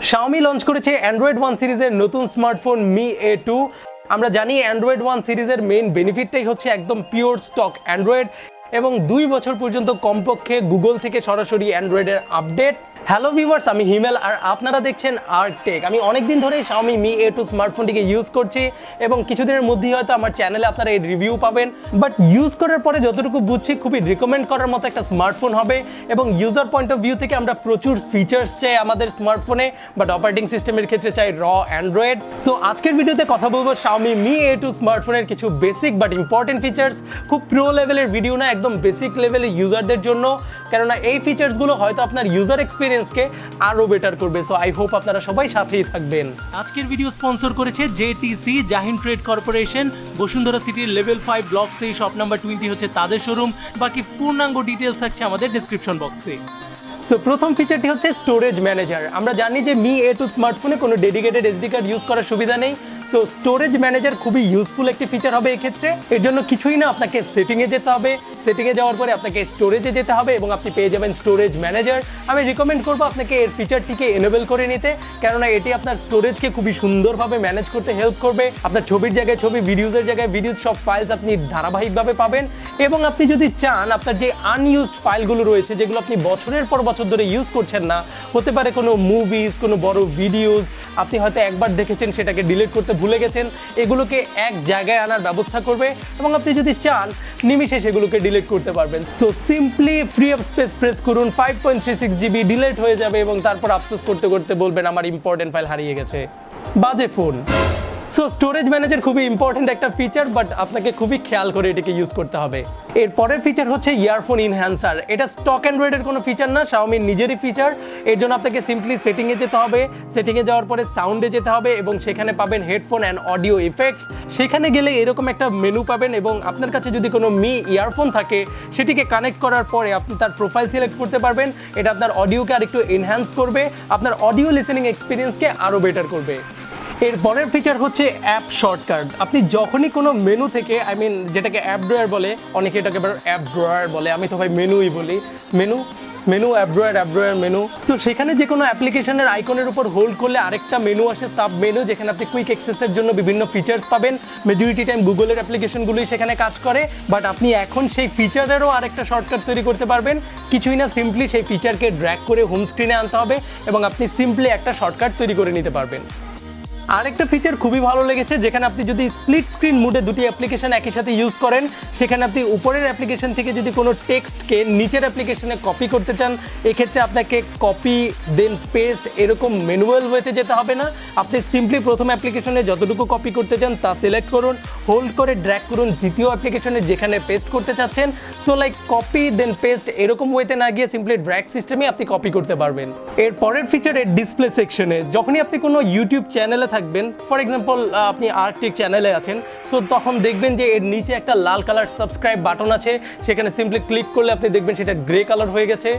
Xiaomi launch করেছে Android 1 সিরিজের নতুন স্মার্টফোন Mi A2। আমরা জানি Android 1 সিরিজের মেইন বেনিফিটটাই হচ্ছে একদম পিওর স্টক অ্যান্ড্রয়েড এবং 2 বছর পর্যন্ত কমপক্ষে গুগল থেকে সরাসরি অ্যান্ড্রয়েডের আপডেট। হ্যালো ভিউয়ার্স, আমি হিমেল আর আপনারা দেখছেন আর্টেক। আমি অনেকদিন ধরে Xiaomi Mi A2 স্মার্টফোনটিকে ইউজ করছি এবং কিছুদিনের মধ্যেই হয়তো আমার চ্যানেলে আপনারা এর রিভিউ পাবেন। বাট ইউজ করার পরে যতটুকু বুঝছি খুবই রিকমেন্ড করার মতো একটা স্মার্টফোন হবে এবং ইউজার পয়েন্ট অফ ভিউ থেকে আমরা প্রচুর ফিচার্স চাই আমাদের স্মার্টফোনে, বাট অপারেটিং সিস্টেমের ক্ষেত্রে চাই অ্যান্ড্রয়েড। সো আজকের ভিডিওতে কথা বলবো Xiaomi Mi A2 স্মার্টফোনের কিছু বেসিক বাট ইম্পর্টেন্ট ফিচার্স। খুব প্রো লেভেলের ভিডিও না, একদম বেসিক লেভেলের ইউজারদের জন্য, কেননা এই ফিচার্সগুলো হয়তো আপনার ইউজার এক্সপিরিয়েন্সকে আরো বেটার করবে। সো আই হোপ আপনারা সবাই সাথেই থাকবেন। আজকের ভিডিও স্পন্সর করেছে জেটিসি, জাহিন ট্রেড কর্পোরেশন, বসুন্ধরা সিটির level 5 block C shop number 20 হচ্ছে তাদের শোরুম। বাকি পূর্ণাঙ্গ ডিটেইলস থাকছে আমাদের ডেসক্রিপশন বক্সে। সো প্রথম ফিচারটি হচ্ছে স্টোরেজ ম্যানেজার। আমরা জানি যে Mi A2 স্মার্টফোনে কোনো ডেডিকেটেড এসডি কার্ড ইউজ করার সুবিধা নেই। সো স্টোরেজ ম্যানেজার খুবই ইউজফুল একটি ফিচার হবে এক্ষেত্রে। এর জন্য কিছুই না, আপনাকে সেটিংয়ে যেতে হবে, সেটিংয়ে যাওয়ার পরে আপনাকে স্টোরেজে যেতে হবে এবং আপনি পেয়ে যাবেন স্টোরেজ ম্যানেজার। আমি রিকমেন্ড করবো আপনাকে এর ফিচারটিকে এনেবল করে নিতে, কেননা এটি আপনার স্টোরেজকে খুবই সুন্দরভাবে ম্যানেজ করতে হেল্প করবে। আপনার ছবির জায়গায় ছবি, ভিডিওজের জায়গায় ভিডিওজ, সব ফাইলস আপনি ধারাবাহিকভাবে পাবেন। এবং আপনি যদি চান আপনার যে আনইউজড ফাইলগুলো রয়েছে, যেগুলো আপনি বছরের পর বছর ধরে ইউজ করছেন না, হতে পারে কোনো মুভিজ, কোনো বড় ভিডিওজ, আপনি হয়তো একবার দেখেছেন সেটাকে ডিলিট করতে ভুলে গেছেন, এগুলোকে এক জায়গায় আনার ব্যবস্থা করবে এবং আপনি যদি চান নিমিষে সেগুলোকে ডিলিট করতে পারবেন। So simply free of speech press করুন, 5.36 GB ডিলিট হয়ে যাবে এবং তারপর আফসোস করতে করতে বলবেন আমার ইম্পর্টেন্ট ফাইল হারিয়ে গেছে। বাজে ফোন। সো স্টোরেজ ম্যানেজার খুবই ইম্পর্টেন্ট একটা ফিচার, বাট আপনাকে খুবই খেয়াল করে এটাকে ইউজ করতে হবে। এর পরের ফিচার হচ্ছে ইয়ারফোন ইনহ্যান্সার। এটা স্টক অ্যান্ড্রয়েডের কোনো ফিচার না, Xiaomiর নিজেরই ফিচার। এর জন্য আপনাকে সিম্পলি সেটিংয়ে যেতে হবে, সেটিংয়ে যাওয়ার পরে সাউন্ডে যেতে হবে এবং সেখানে পাবেন হেডফোন অ্যান্ড অডিও ইফেক্টস। সেখানে গেলে এরকম একটা মেনু পাবেন এবং আপনার কাছে যদি কোনো Mi ইয়ারফোন থাকে সেটিকে কানেক্ট করার পরে আপনি তার প্রোফাইল সিলেক্ট করতে পারবেন। এটা আপনার অডিওকে আরেকটু এনহ্যান্স করবে, আপনার অডিও লিসেনিং এক্সপিরিয়েন্সকে আরও বেটার করবে। এর পরের ফিচার হচ্ছে অ্যাপ শর্টকাট। আপনি যখনই কোনো মেনু থেকে, যেটাকে অ্যাপ ড্রয়ার বলে, অনেকে এটাকে অ্যাপ ড্রয়ার বলে, আমি তো ভাই মেনুই বলি, মেনু অ্যাপ ড্রয়ার মেনু। তো সেখানে যে কোনো অ্যাপ্লিকেশনের আইকনের উপর হোল্ড করলে আরেকটা মেনু আসে, সাব মেনু, যেখানে আপনি কুইক অ্যাক্সেসের জন্য বিভিন্ন ফিচার্স পাবেন। মেজরিটি টাইম গুগলের অ্যাপ্লিকেশনগুলোই সেখানে কাজ করে, বাট আপনি এখন সেই ফিচারেরও আরেকটা শর্টকাট তৈরি করতে পারবেন। কিছুই না, সিম্পলি সেই ফিচারকে ড্র্যাগ করে হোম স্ক্রিনে আনতে হবে এবং আপনি সিম্পলি একটা শর্টকাট তৈরি করে নিতে পারবেন। আরেকটা ফিচার খুবই ভালো লেগেছে, যেখানে আপনি যদি স্প্লিট স্ক্রিন মুডে দুটি অ্যাপ্লিকেশন একই সাথে ইউজ করেন, সেখানে আপনি উপরের অ্যাপ্লিকেশন থেকে যদি কোনো টেক্সটকে নিচের অ্যাপ্লিকেশনে কপি করতে চান, এক্ষেত্রে আপনাকে কপি দেন পেস্ট এরকম ম্যানুয়াল ওয়েতে যেতে হবে না। আপনি সিম্পলি প্রথম অ্যাপ্লিকেশনে যতটুকু কপি করতে চান তা সিলেক্ট করুন, হোল্ড করে ড্র্যাগ করুন দ্বিতীয় অ্যাপ্লিকেশনে যেখানে পেস্ট করতে চাচ্ছেন। সো লাইক কপি দেন পেস্ট এরকম ওয়েতে না গিয়ে সিম্পলি ড্র্যাগ সিস্টেমে আপনি কপি করতে পারবেন। এর পরের ফিচারের ডিসপ্লে সেকশনে যখনই আপনি কোনো ইউটিউব চ্যানেলে থাকবেন, ফর এক্সাম্পল আপনি আর্টেক চ্যানেলে আছেন, সো তখন দেখবেন যে এর নিচে একটা লাল কালার সাবস্ক্রাইব বাটন আছে, সেখানে সিম্পলি ক্লিক করলে আপনি দেখবেন সেটা গ্রে কালার হয়ে গেছে।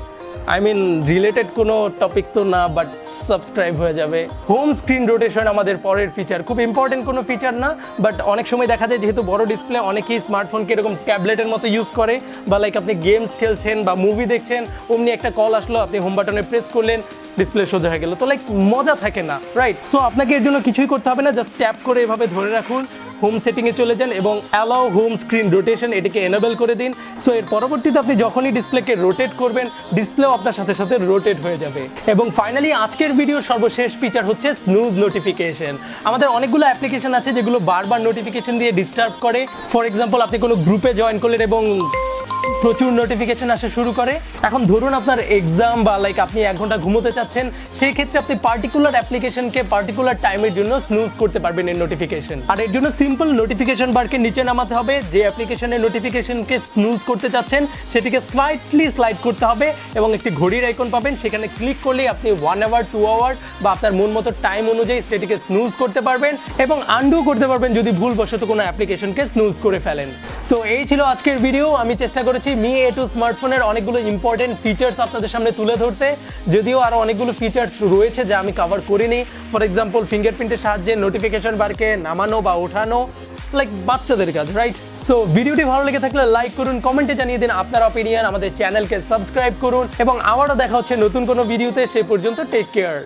রিলেটেড কোনো টপিক তো না, বাট সাবস্ক্রাইব হয়ে যাবে। হোম স্ক্রিন রোটেশন আমাদের পরের ফিচার, খুব ইম্পর্টেন্ট কোনো ফিচার না, বাট অনেক সময় দেখা যায় যেহেতু বড় ডিসপ্লে, অনেকেই স্মার্টফোনকে এরকম ট্যাবলেটের মতো ইউজ করে, বা লাইক আপনি গেমস খেলছেন বা মুভি দেখছেন, অমনি একটা কল আসলো, আপনি হোম বাটনে প্রেস করলেন, ডিসপ্লে সোজা হয়ে গেল, তো লাইক মজা থাকে না, রাইট? সো আপনাকে এর জন্য কিছুই করতে হবে না, জাস্ট ট্যাপ করে এভাবে ধরে রাখুন, হোম সেটিংয়ে চলে যান এবং অ্যালাউ হোম স্ক্রিন রোটেশন এটিকে এনেবল করে দিন। সো এর পরবর্তীতে আপনি যখনই ডিসপ্লেকে রোটেট করবেন, ডিসপ্লেও আপনার সাথে সাথে রোটেট হয়ে যাবে। এবং ফাইনালি আজকের ভিডিওর সর্বশেষ ফিচার হচ্ছে স্নুজ নোটিফিকেশন। আমাদের অনেকগুলো অ্যাপ্লিকেশন আছে যেগুলো বারবার নোটিফিকেশন দিয়ে ডিস্টার্ব করে। ফর এক্সাম্পল আপনি কোনো গ্রুপে জয়েন করলেন এবং প্রচুর নোটিফিকেশন আসা শুরু করে। এখন ধরুন আপনার এক্সাম বা লাইক আপনি 1 ঘন্টা ঘুমোতে চাচ্ছেন, সেই ক্ষেত্রে আপনি পার্টিকুলার অ্যাপ্লিকেশনকে পার্টিকুলার টাইমের জন্য স্নুজ করতে পারবেন এর নোটিফিকেশন। আর এর জন্য সিম্পল নোটিফিকেশন বারকে নিচে নামাতে হবে, যে অ্যাপ্লিকেশনের নোটিফিকেশনকে স্নুজ করতে চাচ্ছেন সেটিকে স্লাইড করতে হবে এবং একটি ঘড়ির আইকন পাবেন, সেখানে ক্লিক করলেই আপনি 1 আওয়ার 2 আওয়ার বা আপনার মন মতো টাইম অনুযায়ী সেটিকে স্নুজ করতে পারবেন এবং আনডু করতে পারবেন যদি ভুলবশত কোনো অ্যাপ্লিকেশনকে স্নুজ করে ফেলেন। সো এই ছিল আজকের ভিডিও। আমি চেষ্টা করেছি Mi A2 স্মার্টফোনের অনেকগুলো ইম্পর্টেন্ট ফিচার্স আপনাদের সামনে তুলে ধরতে, যদিও আরও অনেকগুলো ফিচার্স রয়েছে যা আমি কভার করিনি। ফর এক্সাম্পল ফিঙ্গারপ্রিন্টের সাহায্যে নোটিফিকেশন বারকে নামানো বা ওঠানো, লাইক বাচ্চাদের কাজ, রাইট? সো ভিডিওটি ভালো লেগে থাকলে লাইক করুন, কমেন্টে জানিয়ে দিন আপনার অপিনিয়ন, আমাদের চ্যানেলকে সাবস্ক্রাইব করুন এবং আবারও দেখা হচ্ছে নতুন কোনো ভিডিওতে। সে পর্যন্ত টেক কেয়ার।